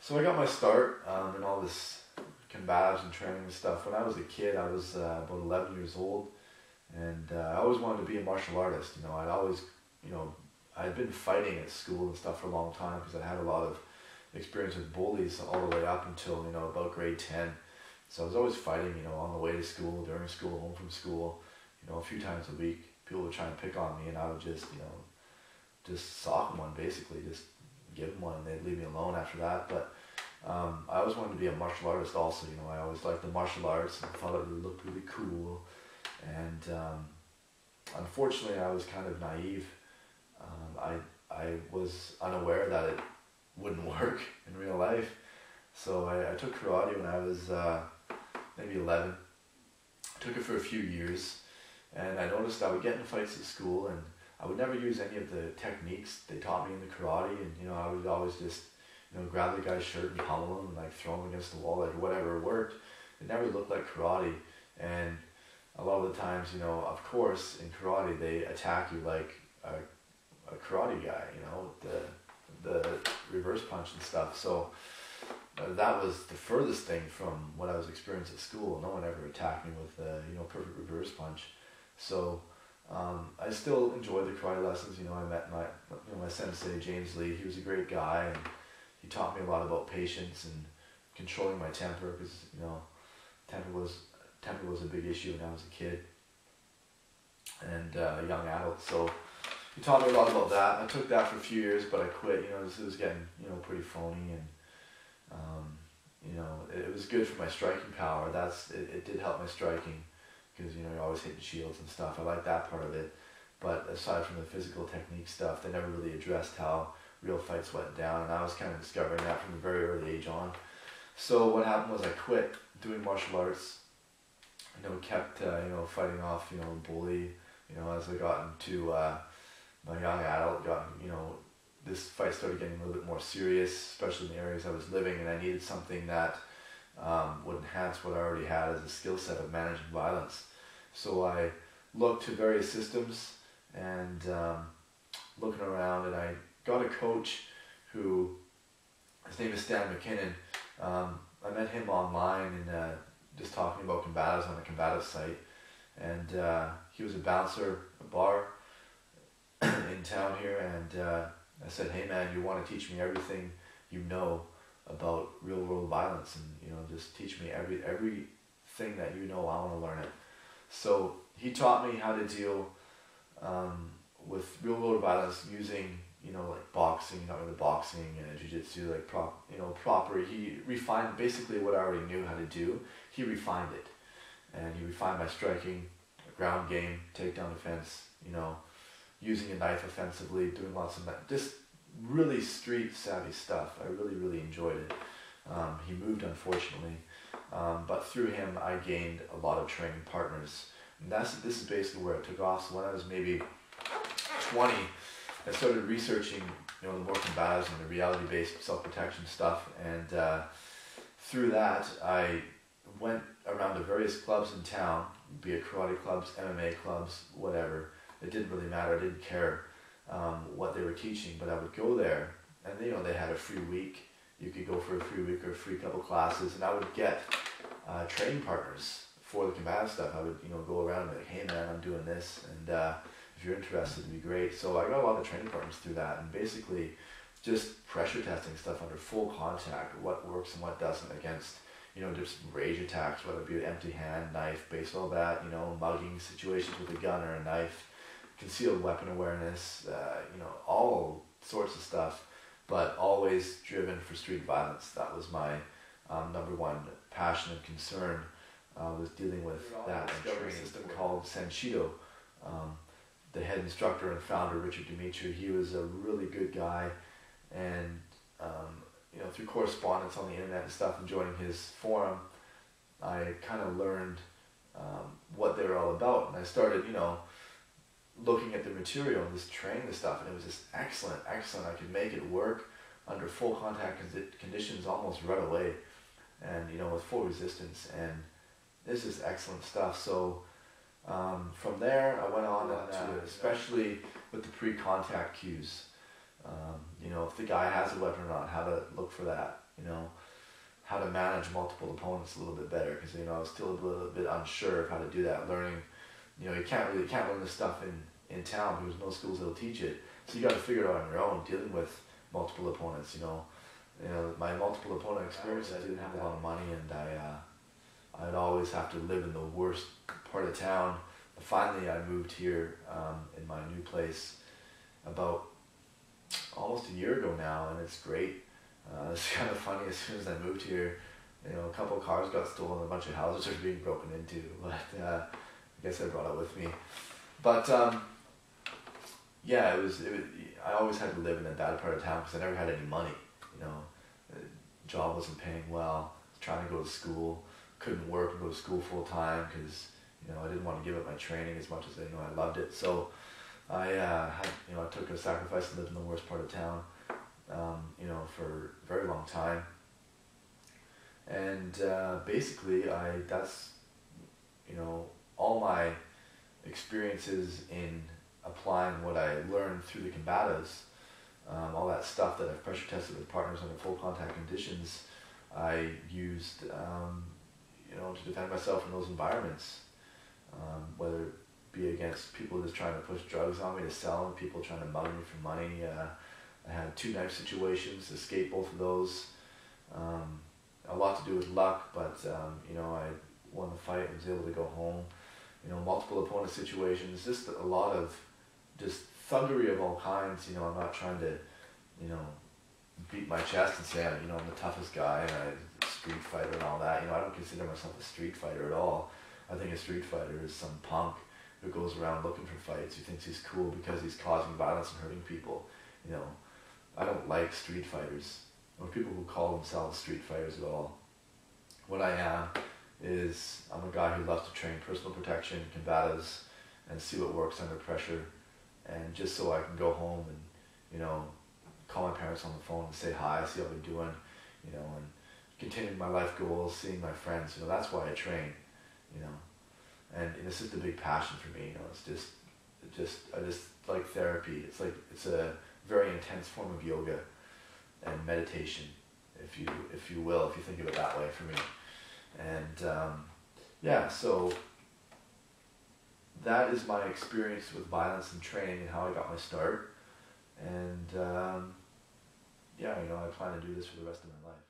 So I got my start in all this combatives and training and stuff. When I was a kid, I was about 11 years old, and I always wanted to be a martial artist. You know, I'd always, you know, I'd been fighting at school and stuff for a long time because I had a lot of experience with bullies all the way up until, you know, about grade 10. So I was always fighting, you know, on the way to school, during school, home from school, you know, a few times a week. People would try and pick on me, and I would just, you know, just sock them one, basically, just give them one, and they'd leave me alone after that. But I always wanted to be a martial artist also, you know. I always liked the martial arts and thought it looked really cool. And unfortunately, I was kind of naive. I was unaware that it wouldn't work in real life. So I took karate when I was maybe 11. I took it for a few years, and I noticed I would get in fights at school, and I would never use any of the techniques they taught me in the karate. And, you know, I would always just, you know, grab the guy's shirt and pummel him and like throw him against the wall, like whatever worked. It never looked like karate. And a lot of the times, you know, of course, in karate, they attack you like a karate guy, you know, the reverse punch and stuff. So that was the furthest thing from what I was experiencing at school. No one ever attacked me with a, you know, perfect reverse punch. So I still enjoyed the karate lessons. You know, I met my sensei, James Lee. He was a great guy, and he taught me a lot about patience and controlling my temper, because, you know, temper was a big issue when I was a kid and a young adult. So he taught me a lot about that. I took that for a few years, but I quit. You know, it was getting, you know, pretty phony, and you know, it was good for my striking power. It did help my striking, because, you know, you're always hitting shields and stuff. I like that part of it. But aside from the physical technique stuff, they never really addressed how real fights went down, and I was kind of discovering that from a very early age on. So what happened was I quit doing martial arts. You know, kept you know, fighting off, you know, bully. You know, as I got into my young adult, you know, this fight started getting a little bit more serious, especially in the areas I was living, and I needed something that would enhance what I already had as a skill set of managing violence. So I looked to various systems, and looking around, and I got a coach who, his name is Stan McKinnon. I met him online and just talking about combatives on a combative site, and he was a bouncer, a bar in town here, and I said, hey man, you want to teach me everything you know about real world violence, and, you know, just teach me everything that you know. I want to learn it. So he taught me how to deal with real world violence using, you know, like boxing, not really boxing, and jiu-jitsu, like proper. He refined basically what I already knew how to do. He refined it, and he refined my striking, ground game, takedown defense, you know, using a knife offensively, doing lots of just really street savvy stuff. I really enjoyed it. He moved, unfortunately, but through him I gained a lot of training partners, and this is basically where it took off. So when I was maybe 20, I started researching, you know, the more combatives and the reality-based self-protection stuff, and through that I went around to various clubs in town, be it karate clubs, MMA clubs, whatever. It didn't really matter. I didn't care what they were teaching, but I would go there, and, you know, they had a free week. You could go for a free week or a free couple classes, and I would get training partners for the combative stuff. I would, you know, go around and be like, hey man, I'm doing this, and if you're interested, it'd be great. So I got a lot of training partners through that, and basically just pressure testing stuff under full contact, what works and what doesn't, against, you know, just rage attacks, whether it be an empty hand, knife, baseball bat, you know, mugging situations with a gun or a knife, concealed weapon awareness, you know, all sorts of stuff, but always driven for street violence. That was my number one passion and concern, was dealing with that. Discovering a system called Sanshido. The head instructor and founder, Richard Dimitri, he was a really good guy, and you know, through correspondence on the internet and stuff, and joining his forum, I kind of learned what they were all about, and I started, you know, looking at the material and just training the stuff, and it was just excellent. I could make it work under full contact conditions almost right away, and, you know, with full resistance, and this is excellent stuff. So from there, I went on to, especially with the pre-contact cues, you know, if the guy has a weapon or not, how to look for that, you know, how to manage multiple opponents a little bit better, because, you know, I was still a little bit unsure of how to do that. Learning, you know, you can't learn this stuff in town. There's no schools that'll teach it, so you got to figure it out on your own, dealing with multiple opponents. You know, my multiple opponent experience, I didn't have a lot of money, and I'd always have to live in the worst part of town. Finally, I moved here in my new place about almost a year ago now, and it's great. It's kind of funny. As soon as I moved here, you know, a couple of cars got stolen, a bunch of houses are being broken into. But I guess I brought it with me. But yeah, it was. I always had to live in a bad part of town because I never had any money. You know, the job wasn't paying well. I was trying to go to school, couldn't work and go to school full time because, you know, I didn't want to give up my training as much as I loved it. So I I took a sacrifice and lived in the worst part of town, you know, for a very long time. And basically, that's, you know, all my experiences in applying what I learned through the combatives, all that stuff that I've pressure tested with partners under full contact conditions, I used, you know, to defend myself in those environments, whether it be against people just trying to push drugs on me to sell them, people trying to mug me for money. I had 2 knife situations, escaped both of those. A lot to do with luck, but you know, I won the fight and was able to go home. You know, multiple opponent situations, just a lot of just thuggery of all kinds. You know, I'm not trying to, you know, beat my chest and say, you know, I'm the toughest guy and I'm a street fighter and all that. You know, I don't consider myself a street fighter at all. I think a street fighter is some punk who goes around looking for fights, who thinks he's cool because he's causing violence and hurting people. You know, I don't like street fighters or people who call themselves street fighters at all. What I am is, I'm a guy who loves to train personal protection, combatives, and see what works under pressure, and just so I can go home and, you know, call my parents on the phone and say hi, see how they're doing, you know, and continue my life goals, seeing my friends. You know, that's why I train, you know, and it's just a big passion for me. You know, it's I just like therapy. It's a very intense form of yoga and meditation, if you will, if you think of it that way for me. And yeah, so that is my experience with violence and training and how I got my start. And yeah, you know, I plan to do this for the rest of my life.